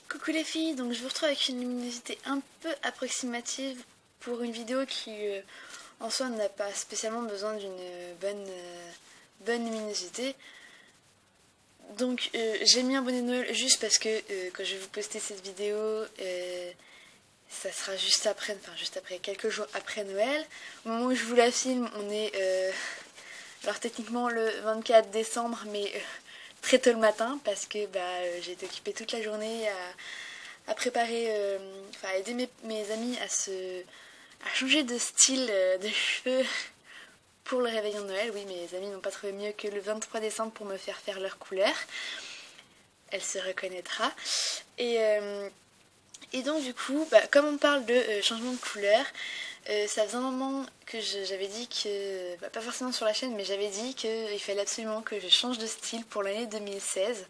Coucou les filles, donc je vous retrouve avec une luminosité un peu approximative pour une vidéo qui en soi n'a pas spécialement besoin d'une bonne luminosité. Donc j'ai mis un bonnet de Noël juste parce que quand je vais vous poster cette vidéo, ça sera juste après, quelques jours après Noël. Au moment où je vous la filme, on est alors techniquement le 24 décembre, mais très tôt le matin parce que j'ai été occupée toute la journée à préparer, à aider mes amis à changer de style de cheveux pour le réveillon de Noël. Oui, mes amis n'ont pas trouvé mieux que le 23 décembre pour me faire leur couleur. Elle se reconnaîtra. Et donc du coup, comme on parle de changement de couleur, ça faisait un moment que j'avais dit que, pas forcément sur la chaîne, mais j'avais dit qu'il fallait absolument que je change de style pour l'année 2016.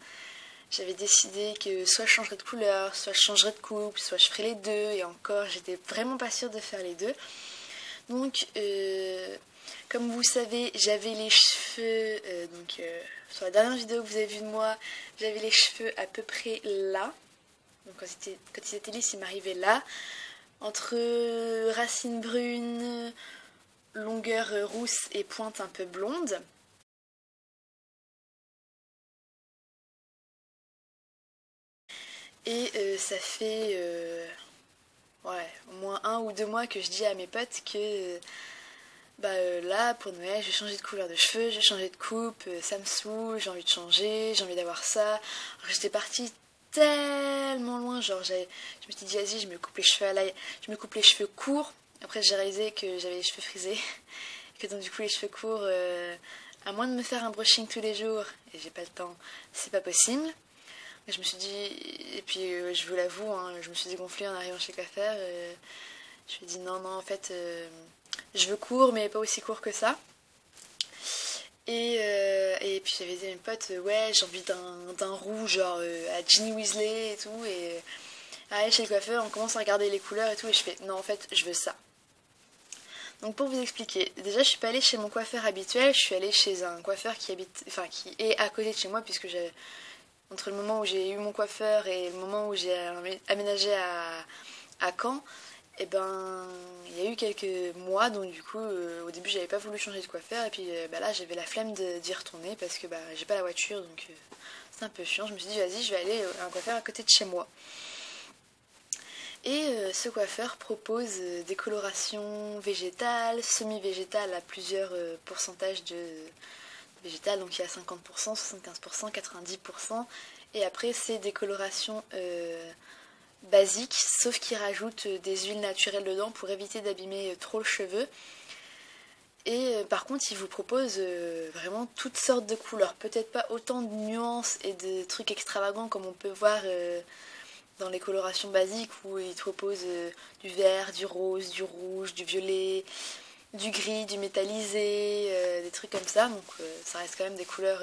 J'avais décidé que soit je changerais de couleur, soit je changerais de coupe, soit je ferais les deux, et encore, j'étais vraiment pas sûre de faire les deux. Donc, comme vous savez, j'avais les cheveux, sur la dernière vidéo que vous avez vue de moi, j'avais les cheveux à peu près là. Donc quand ils étaient lisses, ils m'arrivaient là, entre racines brunes, longueur rousse et pointe un peu blonde. Et ça fait au moins 1 ou 2 mois que je dis à mes potes que là, pour Noël, je vais changer de couleur de cheveux, je vais changer de coupe, ça me saoule, j'ai envie de changer, j'ai envie d'avoir ça. Alors, j'étais partie tellement loin, genre je me suis dit vas-y, je me coupe les cheveux je me coupe les cheveux courts. Après j'ai réalisé que j'avais les cheveux frisés, et que donc du coup les cheveux courts, à moins de me faire un brushing tous les jours, et j'ai pas le temps, c'est pas possible. Je me suis dit, et puis je vous l'avoue, hein, je me suis dégonflée en arrivant chez le coiffeur. Je lui ai dit non, en fait, je veux court, mais pas aussi court que ça. Et puis j'avais dit à mes potes, ouais, j'ai envie d'un roux, genre à Ginny Weasley et tout. Et chez le coiffeur, on commence à regarder les couleurs et tout. Et je fais, non, en fait, je veux ça. Donc pour vous expliquer, déjà je suis pas allée chez mon coiffeur habituel, je suis allée chez un coiffeur qui est à côté de chez moi, puisque entre le moment où j'ai eu mon coiffeur et le moment où j'ai aménagé à Caen, il y a eu quelques mois, donc du coup, au début, j'avais pas voulu changer de coiffeur, et puis là, j'avais la flemme d'y retourner parce que j'ai pas la voiture, donc c'est un peu chiant. Je me suis dit, vas-y, je vais aller à un coiffeur à côté de chez moi. Et ce coiffeur propose des colorations végétales, semi-végétales à plusieurs pourcentages de végétales, donc il y a 50%, 75%, 90%, et après, c'est des colorations basique, sauf qu'il rajoute des huiles naturelles dedans pour éviter d'abîmer trop le cheveu. Et par contre, il vous propose vraiment toutes sortes de couleurs. Peut-être pas autant de nuances et de trucs extravagants comme on peut voir dans les colorations basiques, où il te propose du vert, du rose, du rouge, du violet, du gris, du métallisé, des trucs comme ça. Donc ça reste quand même des couleurs,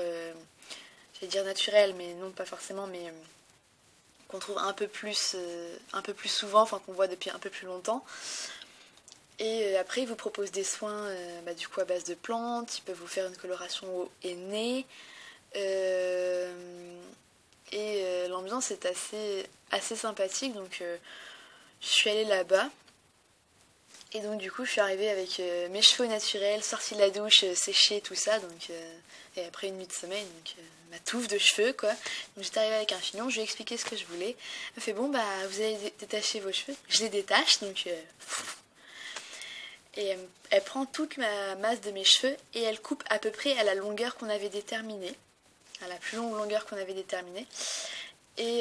j'allais dire naturelles, mais non pas forcément, mais qu'on trouve un peu plus souvent, enfin qu'on voit depuis un peu plus longtemps. Et après, il vous propose des soins du coup à base de plantes, il peut vous faire une coloration au henné. L'ambiance est assez sympathique, donc je suis allée là-bas. Et donc du coup, je suis arrivée avec mes cheveux naturels, sortie de la douche, séchée, tout ça, donc et après une nuit de sommeil, donc ma touffe de cheveux, quoi. Donc j'étais arrivée avec un chignon, je lui ai expliqué ce que je voulais. Elle me fait bon, vous allez détacher vos cheveux. Je les détache, donc et elle prend toute ma masse de mes cheveux et elle coupe à peu près à la longueur qu'on avait déterminée, à la plus longue longueur qu'on avait déterminée. Et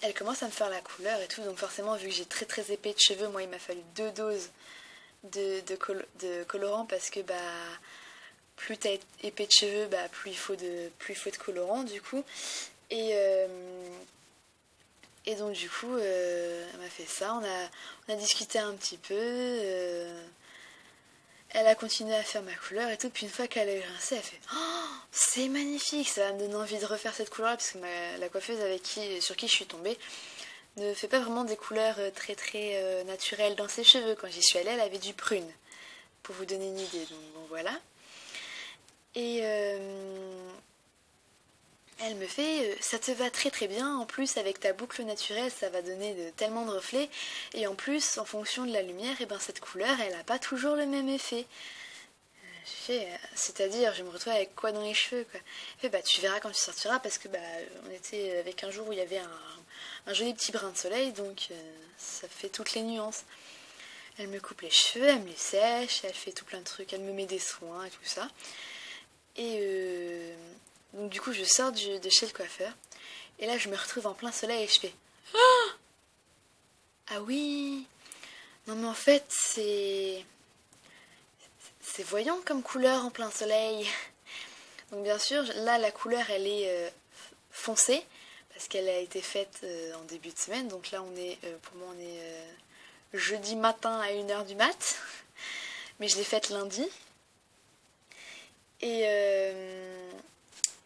elle commence à me faire la couleur et tout, donc forcément, vu que j'ai très très épais de cheveux, moi il m'a fallu 2 doses de colorant, parce que plus t'as épais de cheveux, plus il faut de colorant du coup. Et donc du coup, elle m'a fait ça, on a discuté un petit peu, elle a continué à faire ma couleur et tout, puis une fois qu'elle a rincé, elle fait oh, c'est magnifique, ça va me donner envie de refaire cette couleur, parce que la coiffeuse sur qui je suis tombée ne fait pas vraiment des couleurs très très naturelles dans ses cheveux. Quand j'y suis allée, elle avait du prune, pour vous donner une idée, donc bon voilà. Et Elle me fait ça te va très très bien, en plus avec ta boucle naturelle ça va donner tellement de reflets, et en plus en fonction de la lumière, et ben cette couleur elle n'a pas toujours le même effet. J'ai fait c'est-à-dire je me retrouve avec quoi dans les cheveux quoi. Elle fait bah tu verras quand tu sortiras, parce que bah on était avec un jour où il y avait un joli petit brin de soleil, donc ça fait toutes les nuances. Elle me coupe les cheveux, elle me les sèche, elle fait tout plein de trucs, elle me met des soins et tout ça. Et donc du coup je sors de chez le coiffeur, et là je me retrouve en plein soleil et je fais ah oui, non mais en fait c'est voyant comme couleur en plein soleil. Donc bien sûr là la couleur elle est foncée parce qu'elle a été faite en début de semaine, donc là on est pour moi on est jeudi matin à 1h du mat, mais je l'ai faite lundi.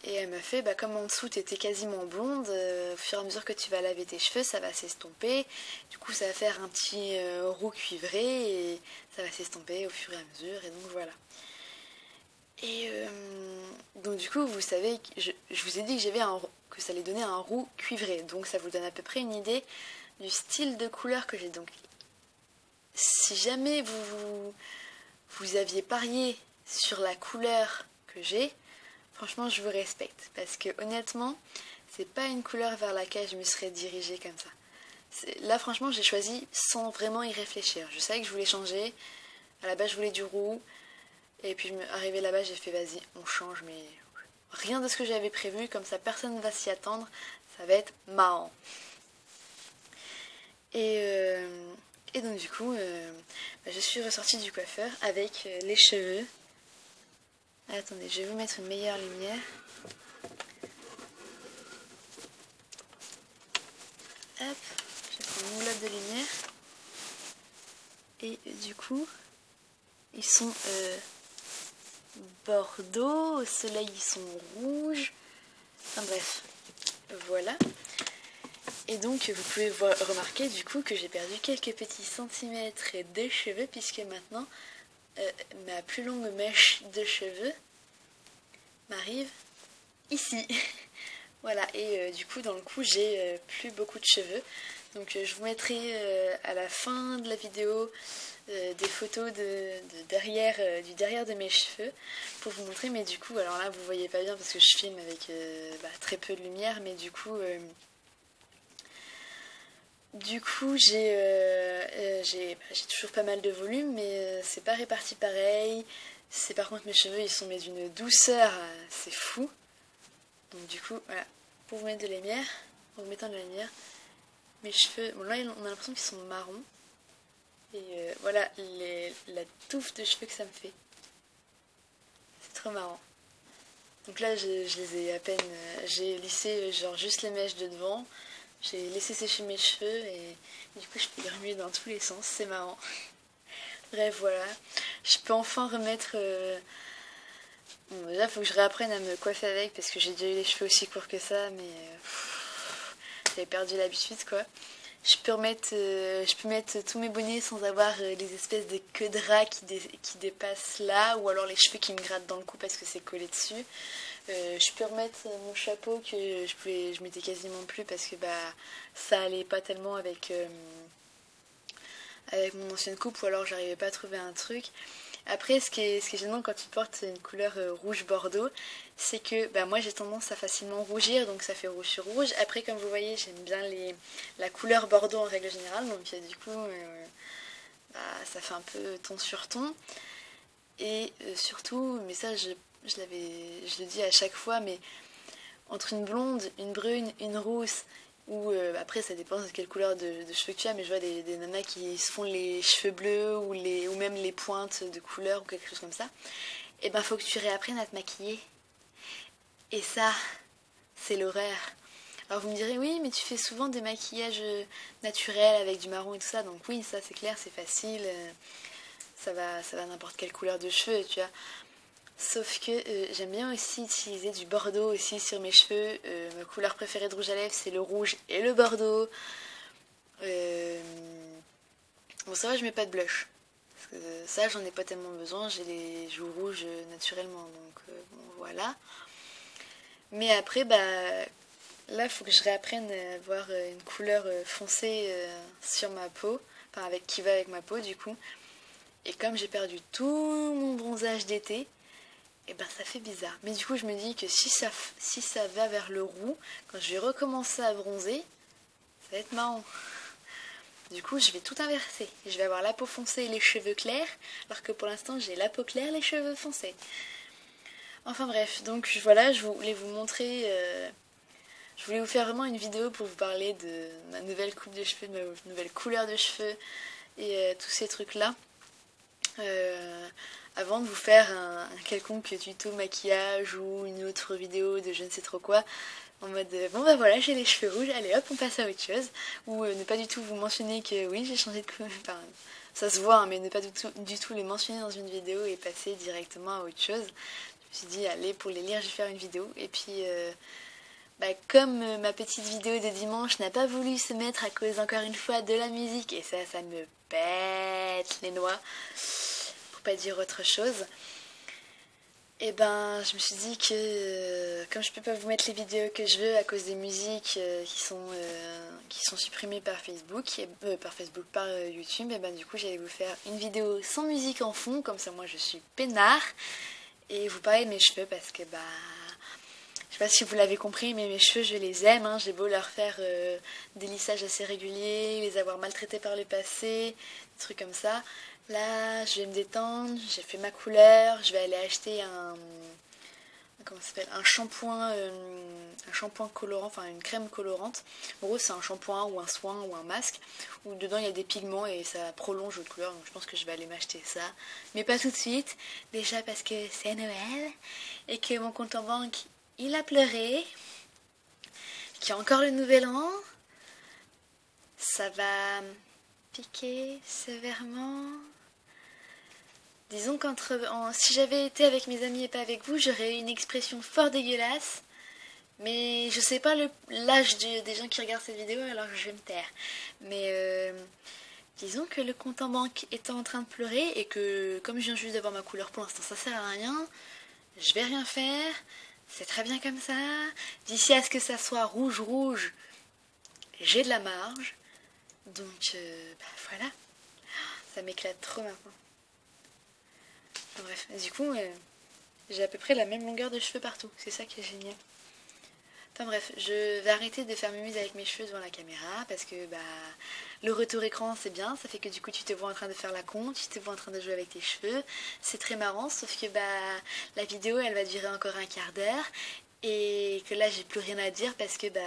Et elle m'a fait, bah, comme en dessous t'étais quasiment blonde, au fur et à mesure que tu vas laver tes cheveux, ça va s'estomper. Du coup, ça va faire un petit roux cuivré et ça va s'estomper au fur et à mesure. Et donc voilà. Et donc du coup, vous savez, je vous ai dit que que ça allait donner un roux cuivré. Donc ça vous donne à peu près une idée du style de couleur que j'ai. Donc si jamais vous aviez parié sur la couleur que j'ai, franchement, je vous respecte. Parce que honnêtement, c'est pas une couleur vers laquelle je me serais dirigée comme ça. Là, franchement, j'ai choisi sans vraiment y réfléchir. Je savais que je voulais changer. À la base, je voulais du roux. Et puis, arrivé là-bas, j'ai fait vas-y, on change. Mais rien de ce que j'avais prévu. Comme ça, personne ne va s'y attendre. Ça va être marrant. Et donc, du coup, je suis ressortie du coiffeur avec les cheveux. Attendez, je vais vous mettre une meilleure lumière. Hop, je prends mon globe de lumière. Et du coup, ils sont bordeaux, au soleil ils sont rouges. Enfin bref, voilà. Et donc vous pouvez remarquer du coup que j'ai perdu quelques petits centimètres de cheveux, puisque maintenant ma plus longue mèche de cheveux m'arrive ici. Voilà, et du coup dans le cou j'ai plus beaucoup de cheveux. Donc je vous mettrai à la fin de la vidéo des photos du derrière de mes cheveux pour vous montrer. Mais du coup, alors là vous voyez pas bien parce que je filme avec très peu de lumière, mais du coup j'ai toujours pas mal de volume, mais c'est pas réparti pareil. C'est par contre mes cheveux ils sont mais d'une douceur, c'est fou. Donc du coup voilà, pour vous mettre de la lumière, en vous mettant de la lumière, mes cheveux, bon là on a l'impression qu'ils sont marrons. Et voilà la touffe de cheveux que ça me fait. C'est trop marrant. Donc là je les ai à peine, j'ai lissé genre juste les mèches de devant. J'ai laissé sécher mes cheveux et du coup je peux les remuer dans tous les sens, c'est marrant. Bref voilà, je peux enfin remettre... Bon, déjà il faut que je réapprenne à me coiffer avec parce que j'ai déjà eu les cheveux aussi courts que ça, mais j'avais perdu l'habitude quoi. Je peux mettre tous mes bonnets sans avoir les espèces de queues de rat qui dépassent là, ou alors les cheveux qui me grattent dans le cou parce que c'est collé dessus. Je peux remettre mon chapeau que je mettais quasiment plus parce que ça allait pas tellement avec mon ancienne coupe, ou alors j'arrivais pas à trouver un truc. Après ce qui est gênant quand tu portes une couleur rouge bordeaux, c'est que moi j'ai tendance à facilement rougir, donc ça fait rouge sur rouge. Après comme vous voyez j'aime bien la couleur bordeaux en règle générale, donc du coup ça fait un peu ton sur ton. Et surtout, mais ça je le dis à chaque fois, mais entre une blonde, une brune, une rousse, ou après ça dépend de quelle couleur de cheveux que tu as, mais je vois des nanas qui se font les cheveux bleus ou même les pointes de couleur ou quelque chose comme ça. Et faut que tu réapprennes à te maquiller. Et ça, c'est l'horreur. Alors vous me direz oui, mais tu fais souvent des maquillages naturels avec du marron et tout ça, donc oui, ça c'est clair, c'est facile, ça va n'importe quelle couleur de cheveux, tu vois. Sauf que j'aime bien aussi utiliser du bordeaux aussi sur mes cheveux. Ma couleur préférée de rouge à lèvres c'est le rouge et le bordeaux. Bon ça va, je mets pas de blush. Parce que ça j'en ai pas tellement besoin, j'ai les joues rouges naturellement. Donc bon voilà. Mais après, bah, là, il faut que je réapprenne à avoir une couleur foncée sur ma peau, enfin qui va avec ma peau du coup. Et comme j'ai perdu tout mon bronzage d'été, et ben ça fait bizarre. Mais du coup, je me dis que si ça va vers le roux, quand je vais recommencer à bronzer, ça va être marrant. Du coup, je vais tout inverser. Je vais avoir la peau foncée et les cheveux clairs, alors que pour l'instant, j'ai la peau claire, les cheveux foncés. Enfin bref, donc voilà, je voulais vous montrer... je voulais vous faire vraiment une vidéo pour vous parler de ma nouvelle coupe de cheveux, de ma nouvelle couleur de cheveux et tous ces trucs-là. Avant de vous faire un quelconque tuto maquillage ou une autre vidéo de je ne sais trop quoi, en mode bon bah voilà, j'ai les cheveux rouges, allez hop, on passe à autre chose. Ou ne pas du tout vous mentionner que oui, j'ai changé de couleur, enfin ça se voit, hein, mais ne pas du tout les mentionner dans une vidéo et passer directement à autre chose. Je me suis dit, allez, pour les lire, je vais faire une vidéo. Et puis, bah, comme ma petite vidéo de dimanche n'a pas voulu se mettre à cause, encore une fois, de la musique, et ça me pète les noix, pour pas dire autre chose, et ben, je me suis dit que, comme je peux pas vous mettre les vidéos que je veux à cause des musiques qui sont supprimées par Facebook, par YouTube, et ben du coup, j'allais vous faire une vidéo sans musique en fond, comme ça, moi, je suis peinard. Et vous parlez de mes cheveux parce que bah je sais pas si vous l'avez compris, mais mes cheveux je les aime, hein. J'ai beau leur faire des lissages assez réguliers, les avoir maltraités par le passé, des trucs comme ça. Là je vais me détendre, j'ai fait ma couleur, je vais aller acheter comment ça s'appelle, un shampoing colorant, enfin une crème colorante. En gros c'est un shampoing ou un soin ou un masque où dedans il y a des pigments et ça prolonge votre couleur, donc je pense que je vais aller m'acheter ça, mais pas tout de suite, déjà parce que c'est Noël et que mon compte en banque il a pleuré, qu'il y a encore le nouvel an, ça va piquer sévèrement. Disons si j'avais été avec mes amis et pas avec vous, j'aurais eu une expression fort dégueulasse. Mais je sais pas l'âge des gens qui regardent cette vidéo, alors je vais me taire. Mais disons que le compte en banque étant en train de pleurer et que comme je viens juste d'avoir ma couleur pour l'instant, ça sert à rien. Je vais rien faire. C'est très bien comme ça. D'ici à ce que ça soit rouge, j'ai de la marge. Donc bah, voilà. Ça m'éclate trop maintenant. Bref, du coup, j'ai à peu près la même longueur de cheveux partout. C'est ça qui est génial. Enfin bref, je vais arrêter de faire mumuse avec mes cheveux devant la caméra parce que bah le retour écran c'est bien, ça fait que du coup tu te vois en train de faire la con, tu te vois en train de jouer avec tes cheveux, c'est très marrant, sauf que bah la vidéo elle va durer encore un quart d'heure et que là j'ai plus rien à dire parce que bah